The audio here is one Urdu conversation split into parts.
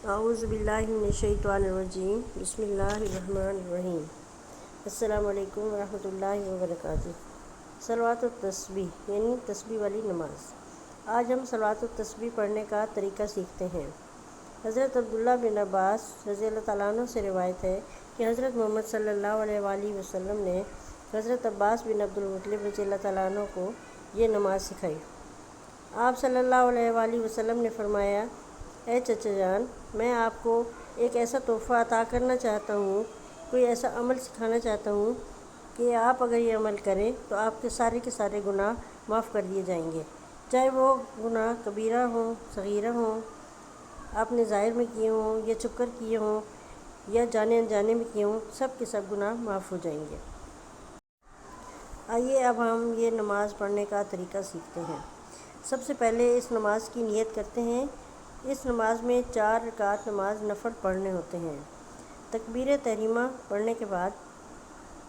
اعوذ باللہ من الشیطان الرجیم بسم اللہ الرحمن الرحیم۔ السلام علیکم ورحمۃ اللہ وبرکاتہ۔ صلوات التسبیح یعنی تسبیح والی نماز۔ آج ہم صلوات التسبیح پڑھنے کا طریقہ سیکھتے ہیں۔ حضرت عبداللہ بن عباس رضی اللہ تعالیٰ عنہ سے روایت ہے کہ حضرت محمد صلی اللہ علیہ وآلہ وسلم نے حضرت عباس بن عبد المطلب رضی اللہ تعالیٰ عنہ کو یہ نماز سکھائی۔ آپ صلی اللہ علیہ وآلہ وسلم نے فرمایا، اے چچا جان، میں آپ کو ایک ایسا تحفہ عطا کرنا چاہتا ہوں، کوئی ایسا عمل سکھانا چاہتا ہوں کہ آپ اگر یہ عمل کریں تو آپ کے سارے گناہ معاف کر دیے جائیں گے، چاہے وہ گناہ کبیرہ ہوں، صغیرہ ہوں، آپ نے ظاہر میں کیے ہوں یا چھپ کر کیے ہوں یا جانے انجانے میں کیے ہوں، سب کے سب گناہ معاف ہو جائیں گے۔ آئیے اب ہم یہ نماز پڑھنے کا طریقہ سیکھتے ہیں۔ سب سے پہلے اس نماز کی نیت کرتے ہیں۔ اس نماز میں 4 رکعت نماز نفل پڑھنے ہوتے ہیں۔ تکبیر تحریمہ پڑھنے کے بعد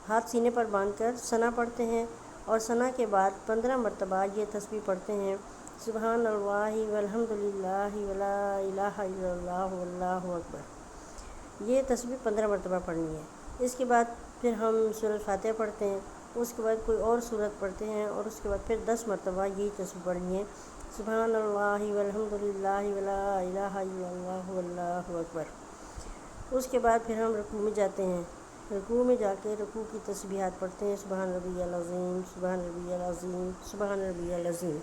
ہاتھ سینے پر باندھ کر ثنا پڑھتے ہیں اور ثنا کے بعد 15 مرتبہ یہ تسبیح پڑھتے ہیں، سبحان اللہ والحمد للہ ولا الہ الا اللہ واللہ اکبر۔ یہ تسبیح 15 مرتبہ پڑھنی ہے۔ اس کے بعد پھر ہم سورۃ فاتحہ پڑھتے ہیں، اس کے بعد کوئی اور سورت پڑھتے ہیں اور اس کے بعد پھر 10 مرتبہ یہی تسبیح پڑھنی ہے، سبحان اللہ والحمد للہ ولا الہ الا اللہ واللہ اکبر۔ اس کے بعد پھر ہم رکوع میں جاتے ہیں۔ رکوع میں جا کے رکوع کی تسبیحات پڑھتے ہیں، سبحان ربی العظیم، سبحان ربی العظیم، سبحان ربی العظیم۔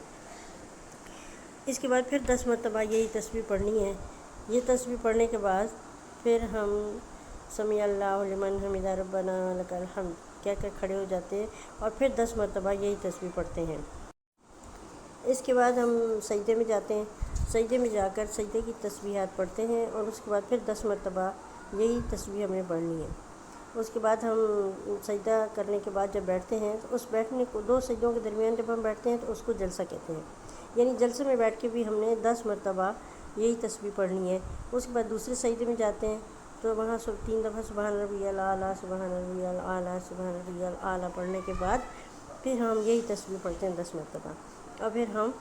اس کے بعد پھر 10 مرتبہ یہی تسبیح پڑھنی ہے۔ یہ تسبیح پڑھنے کے بعد پھر ہم سمیع اللہ لمن حمدہ ربنا لک الحمد کہہ کر کھڑے ہو جاتے ہیں اور پھر 10 مرتبہ یہی تسبیح پڑھتے ہیں۔ اس کے بعد ہم سجدے میں جاتے ہیں۔ سجدے میں جا کر سجدے کی تسبیحات پڑھتے ہیں اور اس کے بعد پھر 10 مرتبہ یہی تسبیح ہم نے پڑھنی ہے۔ اس کے بعد ہم سجدہ کرنے کے بعد جب بیٹھتے ہیں تو اس بیٹھنے کو 2 سجدوں کے درمیان جب ہم بیٹھتے ہیں تو اس کو جلسہ کہتے ہیں، یعنی جلسے میں بیٹھ کے بھی ہم نے 10 مرتبہ یہی تسبیح پڑھنی ہے۔ اس کے بعد دوسرے سجدے میں جاتے ہیں تو وہاں 3 دفعہ سبحان ربی الاعلیٰ، سبحان ربی الاعلیٰ، سبحان ربی الاعلیٰ پڑھنے کے بعد پھر ہم یہی تسبیح پڑھتے ہیں 10 مرتبہ، اور پھر ہم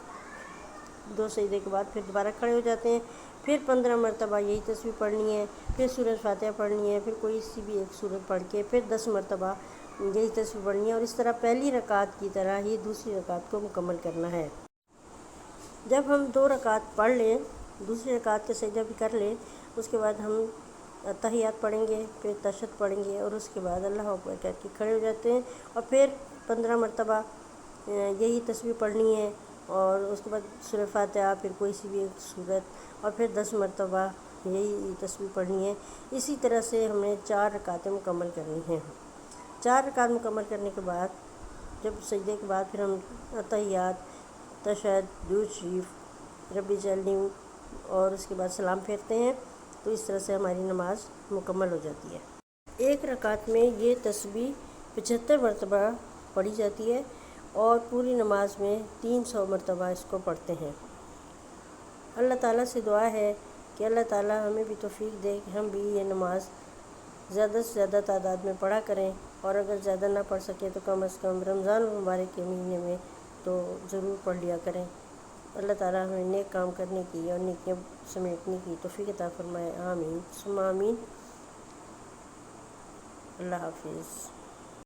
2 سجدے کے بعد پھر دوبارہ کھڑے ہو جاتے ہیں، پھر 15 مرتبہ یہی تسبیح پڑھنی ہے، پھر سورۃ فاتحہ پڑھنی ہے، پھر کوئی سی بھی ایک سورت پڑھ کے پھر 10 مرتبہ یہی تسبیح پڑھنی ہے، اور اس طرح پہلی رکعت کی طرح ہی دوسری رکعت کو مکمل کرنا ہے۔ جب ہم 2 رکعت پڑھ لیں، دوسری رکعت کا سجدہ بھی کر لیں، اس کے بعد ہم تحیات پڑھیں گے، پھر تشہد پڑھیں گے اور اس کے بعد اللہ اکبر کہہ کے کھڑے ہو جاتے ہیں، اور پھر 15 مرتبہ یہی تسبیح پڑھنی ہے، اور اس کے بعد سورۃ فاتحہ، پھر کوئی سی بھی ایک سورت، اور پھر 10 مرتبہ یہی تسبیح پڑھنی ہے۔ اسی طرح سے ہم نے 4 رکعتیں مکمل کرنی ہیں۔ 4 رکعت مکمل کرنے کے بعد جب سجدے کے بعد پھر ہم تحیات، تشہد، درود شریف، رب اجعلنی اور اس کے بعد سلام پھیرتے ہیں، تو اس طرح سے ہماری نماز مکمل ہو جاتی ہے۔ ایک رکعت میں یہ تسبیح 75 مرتبہ پڑھی جاتی ہے اور پوری نماز میں 300 مرتبہ اس کو پڑھتے ہیں۔ اللہ تعالیٰ سے دعا ہے کہ اللہ تعالیٰ ہمیں بھی توفیق دے کہ ہم بھی یہ نماز زیادہ سے زیادہ تعداد میں پڑھا کریں، اور اگر زیادہ نہ پڑھ سکیں تو کم از کم رمضان المبارک کے مہینے میں تو ضرور پڑھ لیا کریں۔ اللہ تعالیٰ ہمیں نیک کام کرنے کی اور نیکیاں سمیٹنے کی توفیق عطا فرمائے، آمین ثم آمین۔ اللہ حافظ۔